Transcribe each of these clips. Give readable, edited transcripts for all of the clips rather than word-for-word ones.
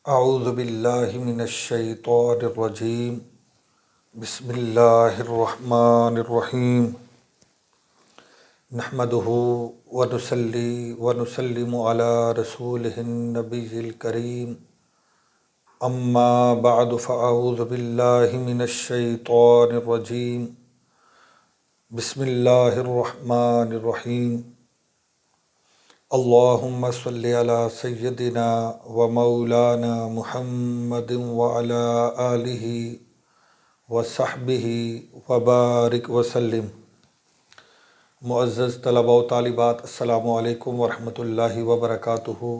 اعوذ باللہ من الشیطان الرجیم بسم اللہ الرحمن الرحیم نحمدہ ونصلی ونسلم علی رسولہ النبی الکریم اما بعد فاعوذ باللہ من الشیطان الرجیم بسم اللہ الرحمن الرحیم اللہم صلی علی سیدنا و مولانا محمد وعلی آلہ وصحبہ وبارک وسلم۔ معزز طلباء و طالبات، السلام علیکم ورحمۃ اللہ وبرکاتہ۔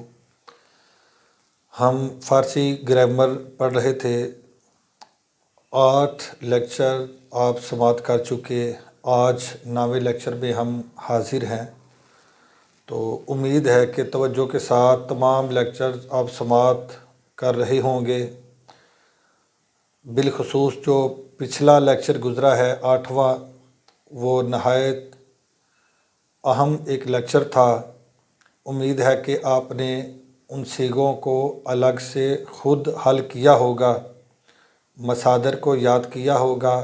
ہم فارسی گرامر پڑھ رہے تھے، 8 لیکچر آپ سماعت کر چکے، آج 9ویں لیکچر میں ہم حاضر ہیں۔ تو امید ہے کہ توجہ کے ساتھ تمام لیکچر آپ سماعت کر رہے ہوں گے۔ بالخصوص جو پچھلا لیکچر گزرا ہے 8واں، وہ نہایت اہم ایک لیکچر تھا۔ امید ہے کہ آپ نے ان سیغوں کو الگ سے خود حل کیا ہوگا، مصادر کو یاد کیا ہوگا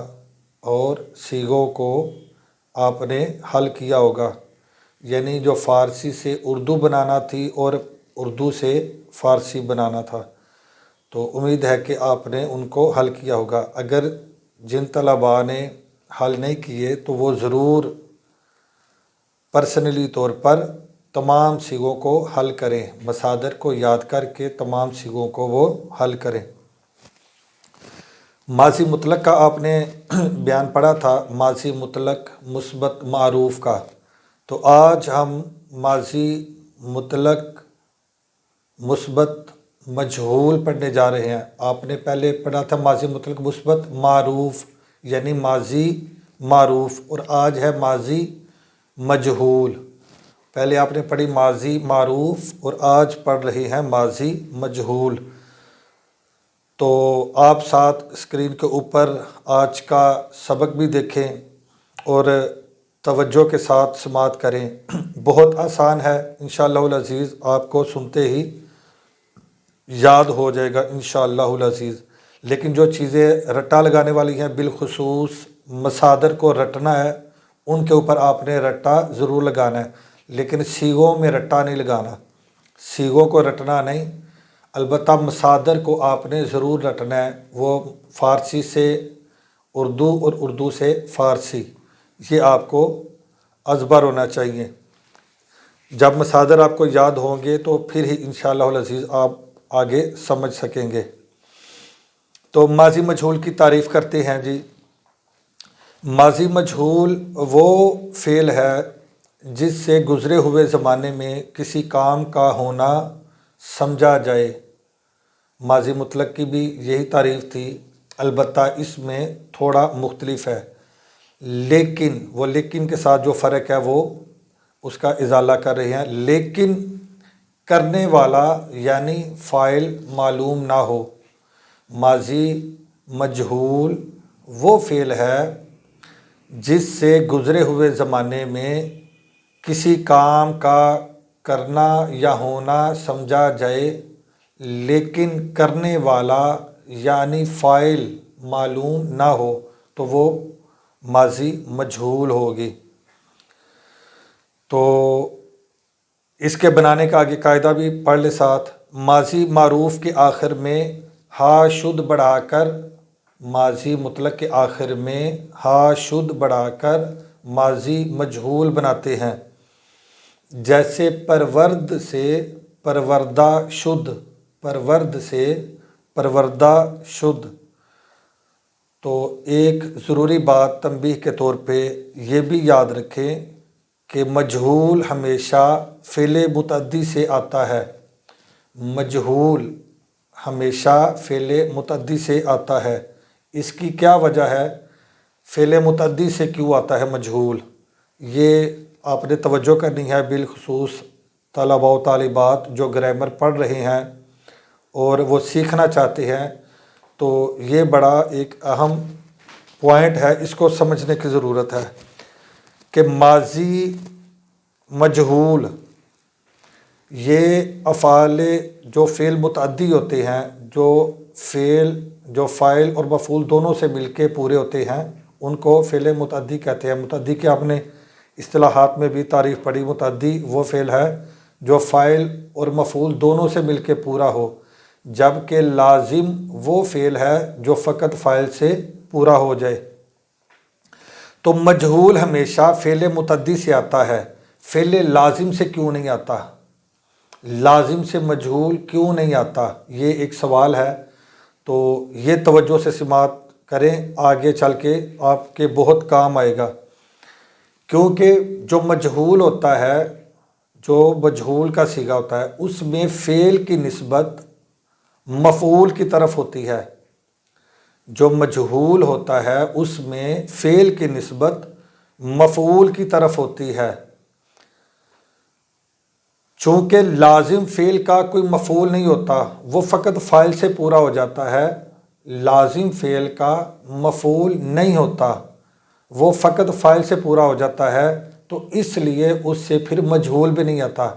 اور سیغوں کو آپ نے حل کیا ہوگا، یعنی جو فارسی سے اردو بنانا تھی اور اردو سے فارسی بنانا تھا۔ تو امید ہے کہ آپ نے ان کو حل کیا ہوگا۔ اگر جن طلباء نے حل نہیں کیے تو وہ ضرور پرسنلی طور پر تمام سیغوں کو حل کریں، مصادر کو یاد کر کے تمام سیغوں کو وہ حل کریں۔ ماضی مطلق کا آپ نے بیان پڑھا تھا، ماضی مطلق مثبت معروف کا۔ تو آج ہم ماضی مطلق مثبت مجہول پڑھنے جا رہے ہیں۔ آپ نے پہلے پڑھا تھا ماضی مطلق مثبت معروف، یعنی ماضی معروف، اور آج ہے ماضی مجہول۔ پہلے آپ نے پڑھی ماضی معروف اور آج پڑھ رہے ہیں ماضی مجہول۔ تو آپ ساتھ اسکرین کے اوپر آج کا سبق بھی دیکھیں اور توجہ کے ساتھ سماعت کریں۔ بہت آسان ہے، انشاءاللہ العزیز آپ کو سنتے ہی یاد ہو جائے گا انشاءاللہ العزیز۔ لیکن جو چیزیں رٹا لگانے والی ہیں، بالخصوص مصادر کو رٹنا ہے، ان کے اوپر آپ نے رٹا ضرور لگانا ہے، لیکن سیغوں میں رٹا نہیں لگانا، سیغوں کو رٹنا نہیں، البتہ مصادر کو آپ نے ضرور رٹنا ہے۔ وہ فارسی سے اردو اور اردو سے فارسی، یہ آپ کو ازبر ہونا چاہیے۔ جب مصادر آپ کو یاد ہوں گے تو پھر ہی انشاءاللہ العزیز آپ آگے سمجھ سکیں گے۔ تو ماضی مجہول کی تعریف کرتے ہیں جی۔ ماضی مجہول وہ فعل ہے جس سے گزرے ہوئے زمانے میں کسی کام کا ہونا سمجھا جائے۔ ماضی مطلق کی بھی یہی تعریف تھی، البتہ اس میں تھوڑا مختلف ہے۔ لیکن وہ لیکن کے ساتھ جو فرق ہے وہ اس کا ازالہ کر رہے ہیں۔ لیکن کرنے والا یعنی فاعل معلوم نہ ہو۔ ماضی مجہول وہ فعل ہے جس سے گزرے ہوئے زمانے میں کسی کام کا کرنا یا ہونا سمجھا جائے، لیکن کرنے والا یعنی فاعل معلوم نہ ہو تو وہ ماضی مجہول ہوگی۔ تو اس کے بنانے کا آگے قاعدہ بھی پڑھ لے ساتھ۔ ماضی معروف کے آخر میں ہا شد بڑھا کر، ماضی مطلق کے آخر میں ہا شد بڑھا کر ماضی مجہول بناتے ہیں۔ جیسے پرورد سے پروردہ شد، پرورد سے پروردہ شد۔ تو ایک ضروری بات تنبیہ کے طور پہ یہ بھی یاد رکھیں کہ مجہول ہمیشہ فعل متعدی سے آتا ہے۔ مجہول ہمیشہ فعل متعدی سے آتا ہے۔ اس کی کیا وجہ ہے؟ فعل متعدی سے کیوں آتا ہے مجہول؟ یہ آپ نے توجہ کرنی ہے، بالخصوص طلباء و طالبات جو گرامر پڑھ رہے ہیں اور وہ سیکھنا چاہتے ہیں۔ تو یہ بڑا ایک اہم پوائنٹ ہے، اس کو سمجھنے کی ضرورت ہے کہ ماضی مجہول یہ افعال جو فعل متعدی ہوتے ہیں، جو فاعل اور مفعول دونوں سے مل کے پورے ہوتے ہیں، ان کو فعل متعدی کہتے ہیں۔ متعدی کے آپ نے اصطلاحات میں بھی تعریف پڑھی، متعدی وہ فعل ہے جو فاعل اور مفعول دونوں سے مل کے پورا ہو، جبکہ لازم وہ فعل ہے جو فقط فاعل سے پورا ہو جائے۔ تو مجہول ہمیشہ فعل متعدی سے آتا ہے، فعل لازم سے کیوں نہیں آتا؟ لازم سے مجہول کیوں نہیں آتا، یہ ایک سوال ہے۔ تو یہ توجہ سے سماعت کریں، آگے چل کے آپ کے بہت کام آئے گا، کیونکہ جو مجہول ہوتا ہے، جو مجہول کا صیغہ ہوتا ہے، اس میں فعل کی نسبت مفعول کی طرف ہوتی ہے۔ جو مجہول ہوتا ہے اس میں فعل کی نسبت مفعول کی طرف ہوتی ہے۔ چونکہ لازم فعل کا کوئی مفعول نہیں ہوتا، وہ فقط فاعل سے پورا ہو جاتا ہے۔ لازم فعل کا مفعول نہیں ہوتا، وہ فقط فاعل سے پورا ہو جاتا ہے، تو اس لیے اس سے پھر مجہول بھی نہیں آتا،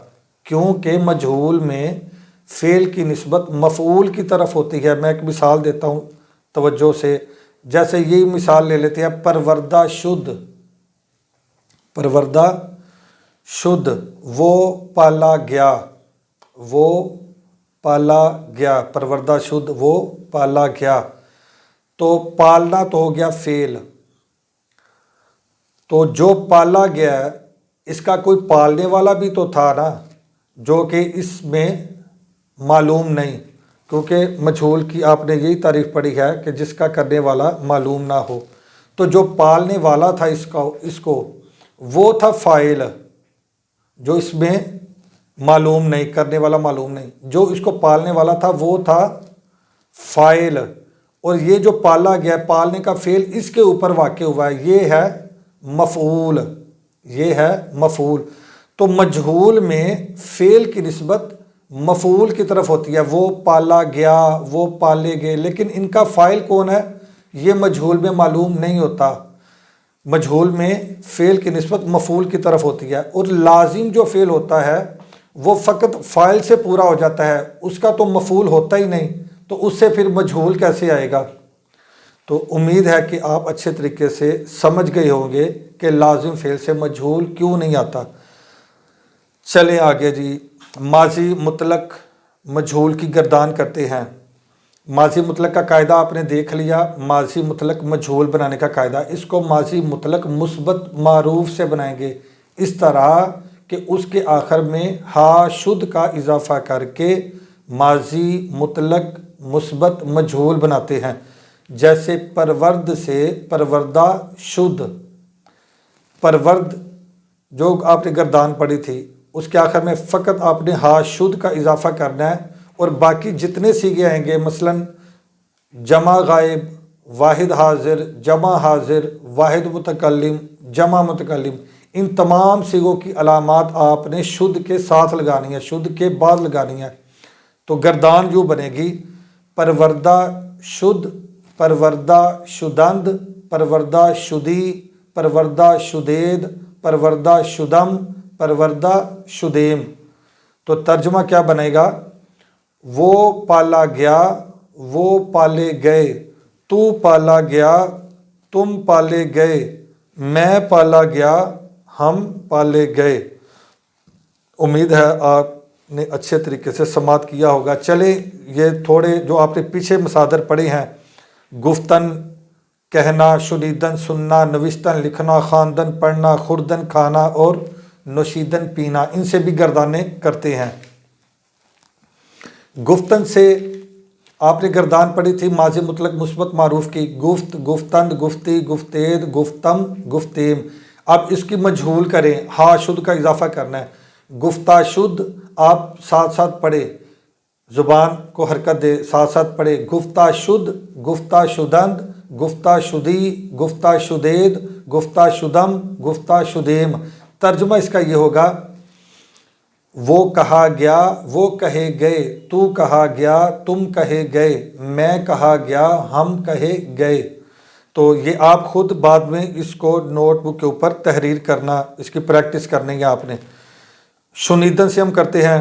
کیونکہ مجہول میں فعل کی نسبت مفعول کی طرف ہوتی ہے۔ میں ایک مثال دیتا ہوں توجہ سے، جیسے یہی مثال لے لیتے ہیں، پروردہ شد، پروردہ شد، وہ پالا گیا، وہ پالا گیا، پروردہ شد وہ پالا گیا۔ تو پالنا تو ہو گیا فعل، تو جو پالا گیا اس کا کوئی پالنے والا بھی تو تھا نا، جو کہ اس میں معلوم نہیں، کیونکہ مجہول کی آپ نے یہی تعریف پڑھی ہے کہ جس کا کرنے والا معلوم نہ ہو۔ تو جو پالنے والا تھا اس کو وہ تھا فاعل، جو اس میں معلوم نہیں، کرنے والا معلوم نہیں، جو اس کو پالنے والا تھا وہ تھا فاعل، اور یہ جو پالا گیا، پالنے کا فعل اس کے اوپر واقع ہوا ہے، یہ ہے مفعول، یہ ہے مفعول۔ تو مجہول میں فعل کی نسبت مفعول کی طرف ہوتی ہے، وہ پالا گیا، وہ پالے گئے، لیکن ان کا فاعل کون ہے یہ مجہول میں معلوم نہیں ہوتا۔ مجہول میں فعل کی نسبت مفعول کی طرف ہوتی ہے، اور لازم جو فعل ہوتا ہے وہ فقط فاعل سے پورا ہو جاتا ہے، اس کا تو مفعول ہوتا ہی نہیں، تو اس سے پھر مجہول کیسے آئے گا؟ تو امید ہے کہ آپ اچھے طریقے سے سمجھ گئے ہوں گے کہ لازم فعل سے مجہول کیوں نہیں آتا۔ چلیں آگے جی، ماضی مطلق مجہول کی گردان کرتے ہیں۔ ماضی مطلق کا قاعدہ آپ نے دیکھ لیا، ماضی مطلق مجہول بنانے کا قاعدہ، اس کو ماضی مطلق مثبت معروف سے بنائیں گے، اس طرح کہ اس کے آخر میں ہا شد کا اضافہ کر کے ماضی مطلق مثبت مجہول بناتے ہیں۔ جیسے پرورد سے پروردہ شد، پرورد جو آپ نے گردان پڑھی تھی اس کے آخر میں فقط آپ نے ہا شد کا اضافہ کرنا ہے، اور باقی جتنے سیغے آئیں گے، مثلا جمع غائب، واحد حاضر، جمع حاضر، واحد متکلم، جمع متکلم، ان تمام سیغوں کی علامات آپ نے شد کے ساتھ لگانی ہے، شد کے بعد لگانی ہے۔ تو گردان یوں بنے گی، پروردہ شد، پروردہ شدند، پروردہ شدی، پروردہ شدید، پروردہ شدم، پروردہ شدیم۔ تو ترجمہ کیا بنے گا؟ وہ پالا گیا، وہ پالے گئے، تو پالا گیا، تم پالے گئے، میں پالا گیا، ہم پالے گئے۔ امید ہے آپ نے اچھے طریقے سے سماعت کیا ہوگا۔ چلیں یہ تھوڑے جو آپ نے پیچھے مصادر پڑھے ہیں، گفتن کہنا، شنیدن سننا، نوشتن لکھنا، خواندن پڑھنا، خوردن کھانا اور نوشیدن پینا، ان سے بھی گردانیں کرتے ہیں۔ گفتن سے آپ نے گردان پڑھی تھی ماضی مطلق مثبت معروف کی، گفت، گفتند، گفتی، گفتید، گفتم، گفتیم۔ اب اس کی مجہول کریں، ہا شد کا اضافہ کرنا ہے، گفتہ شد، آپ ساتھ ساتھ پڑھے، زبان کو حرکت دے، ساتھ ساتھ پڑھے، گفتہ شد، گفتہ شدند، گفتہ شدی، گفتہ شدید، گفتہ شدم، گفتہ شدیم۔ ترجمہ اس کا یہ ہوگا، وہ کہا گیا، وہ کہے گئے، تو کہا گیا، تم کہے گئے، میں کہا گیا، ہم کہے گئے۔ تو یہ آپ خود بعد میں اس کو نوٹ بک کے اوپر تحریر کرنا، اس کی پریکٹس کرنی ہے آپ نے۔ شنیدن سے ہم کرتے ہیں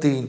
3,